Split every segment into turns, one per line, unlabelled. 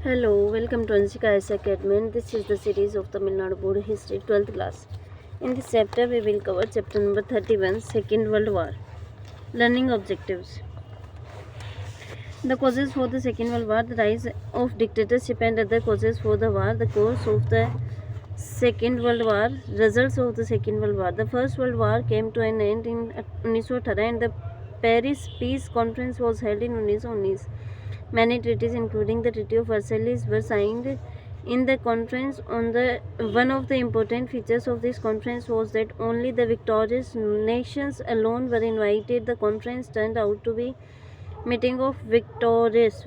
Hello, welcome to Anshika IS Academy. And this is the series of Tamil Nadu Board History 12th class. In this chapter, we will cover chapter number 31, Second World War. Learning objectives. The causes for the Second World War, the rise of dictatorship and other causes for the war, the course of the Second World War, results of the Second World War. The First World War came to an end in 1918 and the Paris Peace Conference was held in 1919. Many treaties, including the Treaty of Versailles, were signed in the conference. One of the important features of this conference was that only the victorious nations alone were invited. The conference turned out to be meeting of victors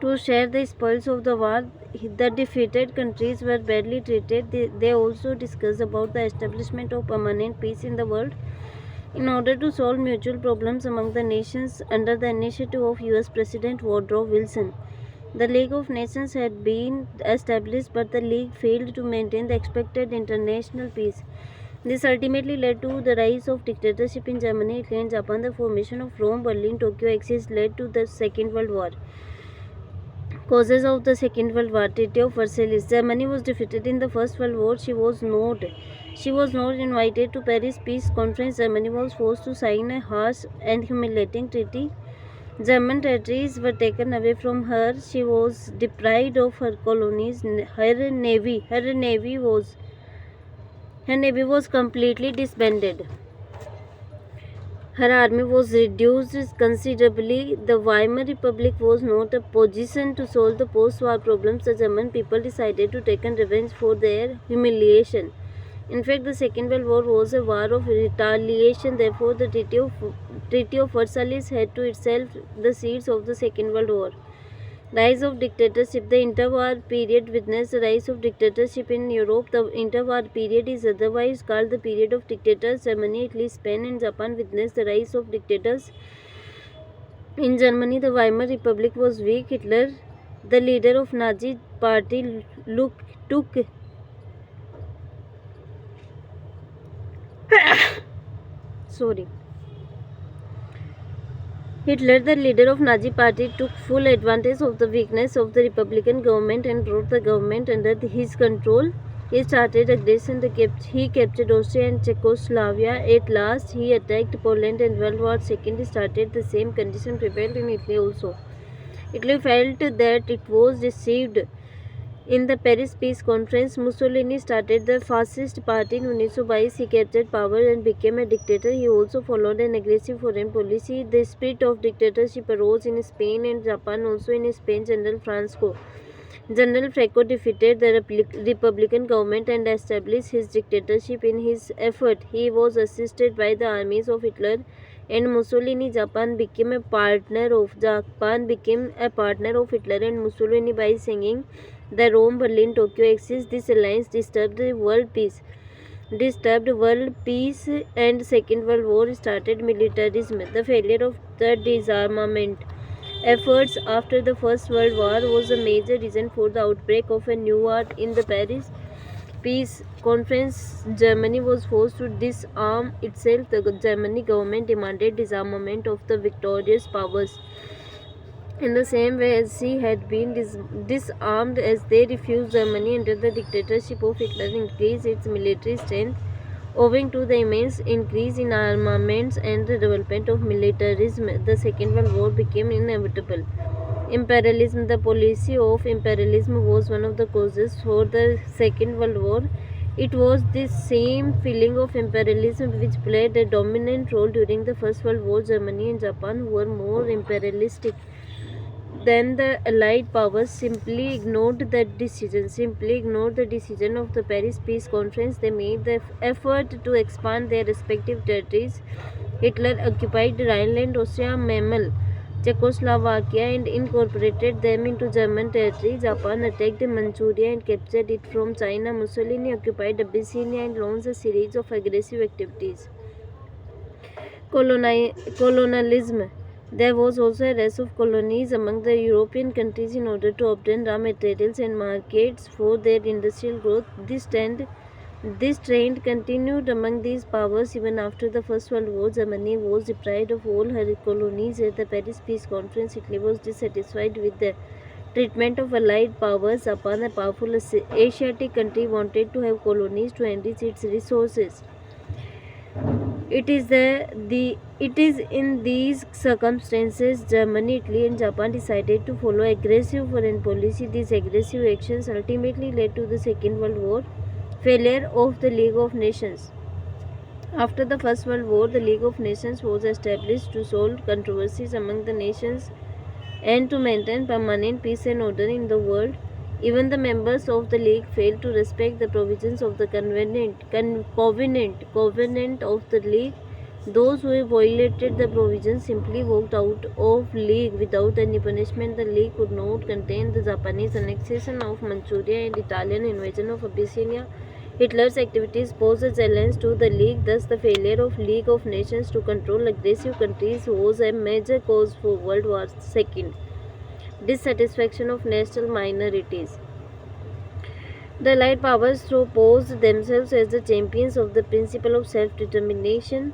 to share the spoils of the war. The defeated countries were badly treated. They also discussed about the establishment of permanent peace in the world in order to solve mutual problems among the nations under the initiative of US President Woodrow Wilson. The League of Nations had been established, but the League failed to maintain the expected international peace. This ultimately led to the rise of dictatorship in Germany, Italy, and Japan. The formation of Rome, Berlin, Tokyo axis led to the Second World War. Causes of the Second World War. Treaty of Versailles. Germany was defeated in the First World War. She was not invited to Paris Peace Conference. Germany was forced to sign a harsh and humiliating treaty. German territories were taken away from her. She was deprived of her colonies. Her navy was completely disbanded. Her army was reduced considerably. The Weimar Republic was not a position to solve the post-war problems. The German people decided to take revenge for their humiliation. In fact, the Second World War was a war of retaliation. Therefore, the Treaty of Versailles had to itself the seeds of the Second World War. Rise of dictatorship. The interwar period witnessed the rise of dictatorship in Europe. The interwar period is otherwise called the period of dictators. Germany, Italy, Spain, and Japan witnessed the rise of dictators. In Germany, the Weimar Republic was weak. Hitler, the leader of Nazi party, took Hitler, the leader of Nazi party, took full advantage of the weakness of the Republican government and brought the government under his control. He started aggression. He captured Austria and Czechoslovakia. At last, he attacked Poland, and World War II started. The same condition prevailed in Italy also. Italy felt that it was deceived. In the Paris Peace Conference, Mussolini started the fascist party. In 1922, he captured power and became a dictator. He also followed an aggressive foreign policy. The spirit of dictatorship arose in Spain and Japan. Also in Spain, General Franco defeated the Republican government and established his dictatorship. In his effort, he was assisted by the armies of Hitler and Mussolini. Japan became a partner of Hitler and Mussolini by singing the Rome, Berlin, Tokyo axis. This alliance disturbed world peace, and Second World War started militarism. The failure of the disarmament efforts after the First World War was a major reason for the outbreak of a new war. In the Paris Peace Conference, Germany was forced to disarm itself. The German government demanded disarmament of the victorious powers. In the same way as she had been disarmed, as they refused, Germany under the dictatorship of Hitler increased its military strength. Owing to the immense increase in armaments and the development of militarism, the Second World War became inevitable. Imperialism. The policy of imperialism was one of the causes for the Second World War. It was this same feeling of imperialism which played a dominant role during the First World War. Germany and Japan, who were more imperialistic than the Allied powers, simply ignored the decision of the Paris Peace Conference. They made the effort to expand their respective territories. Hitler occupied Rhineland, Austria, Memel, Czechoslovakia, and incorporated them into German territory. Japan attacked Manchuria and captured it from China. Mussolini occupied Abyssinia and launched a series of aggressive activities. Colonialism. There was also a race of colonies among the European countries in order to obtain raw materials and markets for their industrial growth. This trend This trend continued among these powers even after the First World War. Germany was deprived of all her colonies. At the Paris Peace Conference, Italy was dissatisfied with the treatment of Allied powers. Japan, a powerful Asiatic country, wanted to have colonies to enrich its resources. It is in these circumstances Germany, Italy, and Japan decided to follow aggressive foreign policy. These aggressive actions ultimately led to the Second World War, failure of the League of Nations. After the First World War, the League of Nations was established to solve controversies among the nations and to maintain permanent peace and order in the world. Even the members of the League failed to respect the provisions of the covenant of the League. Those who violated the provisions simply walked out of League without any punishment. The League could not contain the Japanese annexation of Manchuria and Italian invasion of Abyssinia. Hitler's activities posed a challenge to the League. Thus, the failure of League of Nations to control aggressive countries was a major cause for World War II. Dissatisfaction of national minorities. The Allied powers proposed themselves as the champions of the principle of self-determination.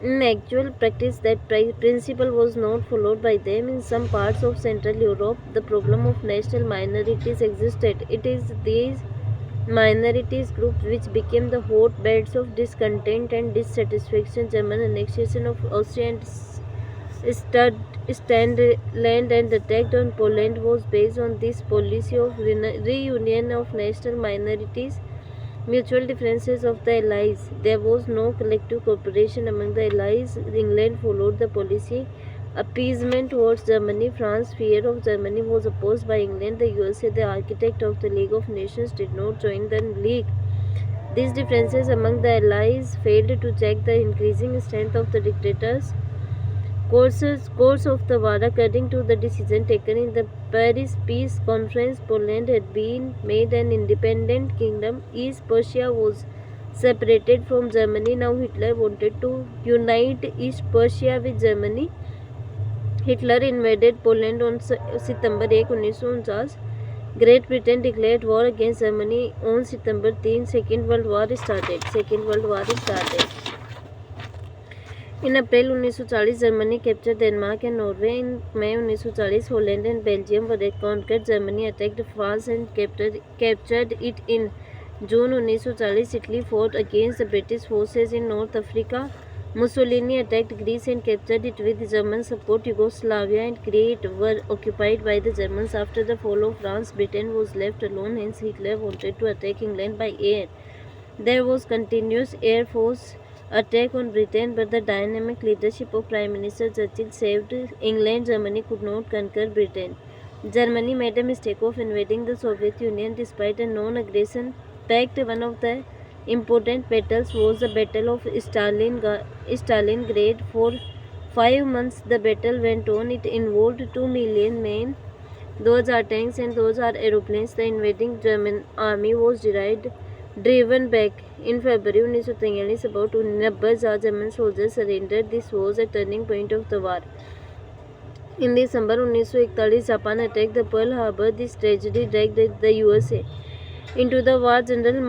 In actual practice, that principle was not followed by them. In some parts of Central Europe, the problem of national minorities existed. It is these minorities groups which became the hotbeds of discontent and dissatisfaction. German annexation of Austria and Standland and attack on Poland was based on this policy of reunion of national minorities, mutual differences of the allies. There was no collective cooperation among the allies. England followed the policy appeasement towards Germany. France, fear of Germany, was opposed by England. The USA, the architect of the League of Nations, did not join the League. These differences among the allies failed to check the increasing strength of the dictators. Course of the war. According to the decision taken in the Paris Peace Conference, Poland had been made an independent kingdom. East Prussia was separated from Germany. Now Hitler wanted to unite East Prussia with Germany. Hitler invaded Poland on September 1, 1949. Great Britain declared war against Germany on September 3. Second World War started. In April 1940, Germany captured Denmark and Norway. In May 1940, Holland and Belgium were conquered. Germany attacked France and captured it. In June 1940, Italy fought against the British forces in North Africa. Mussolini attacked Greece and captured it with German support. Yugoslavia and Crete were occupied by the Germans. After the fall of France, Britain was left alone. Hence, Hitler wanted to attack England by air. There was continuous air force attack on Britain, but the dynamic leadership of Prime Minister Churchill saved England. Germany could not conquer Britain. Germany made a mistake of invading the Soviet Union despite a non-aggression pact. One of the important battles was the Battle of Stalingrad. For 5 months the battle went on. It involved 2 million men. Those are tanks and those are aeroplanes. The invading German army was driven back. In February 1943, about 90,000 German soldiers surrendered. This was a turning point of the war. In December 1941, Japan attacked the Pearl Harbor. This tragedy dragged the USA into the war. General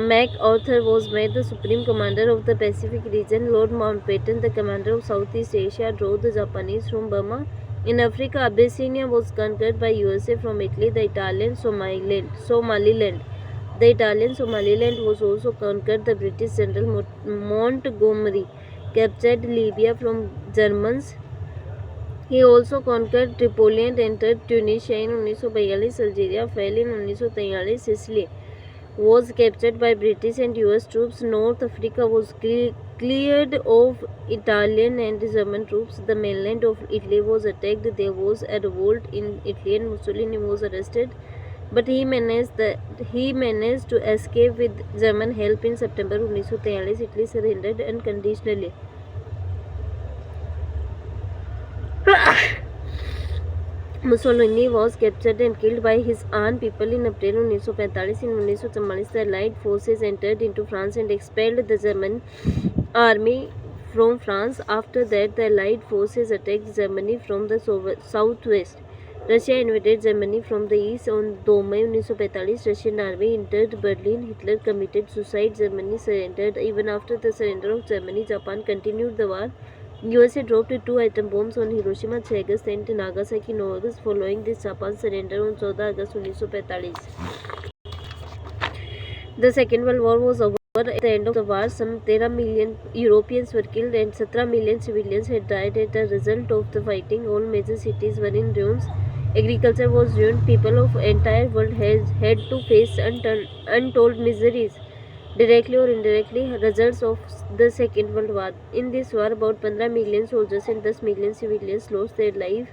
MacArthur was made the supreme commander of the Pacific region. Lord Mountbatten, the commander of Southeast Asia, drove the Japanese from Burma. In Africa, Abyssinia was conquered by USA from Italy. The Italian Somaliland was also conquered. The British General Montgomery captured Libya from Germans. He also conquered Tripoli and entered Tunisia in 1942. Algeria fell in 1943. Sicily was captured by British and US troops. North Africa was cleared of Italian and German troops. The mainland of Italy was attacked. There was a revolt in Italy and Mussolini was arrested, but he managed to escape with German help. In September 1943, Italy surrendered unconditionally. Mussolini was captured and killed by his own people in April 1945. In 1944, the Allied forces entered into France and expelled the German army from France. After that, the Allied forces attacked Germany from the southwest. Russia invaded Germany from the east on 2 May 1945. Russian army entered Berlin. Hitler committed suicide. Germany surrendered. Even after the surrender of Germany, Japan continued the war. USA dropped 2 atom bombs on Hiroshima 6 August and Nagasaki 9 August. Following this, Japan surrendered on 14 August 1945. The Second World War was over. At the end of the war, some 13 million Europeans were killed and 17 million civilians had died as a result of the fighting. All major cities were in ruins. Agriculture was ruined. People of the entire world had to face untold miseries, directly or indirectly, results of the Second World War. In this war, about 15 million soldiers and 10 million civilians lost their life.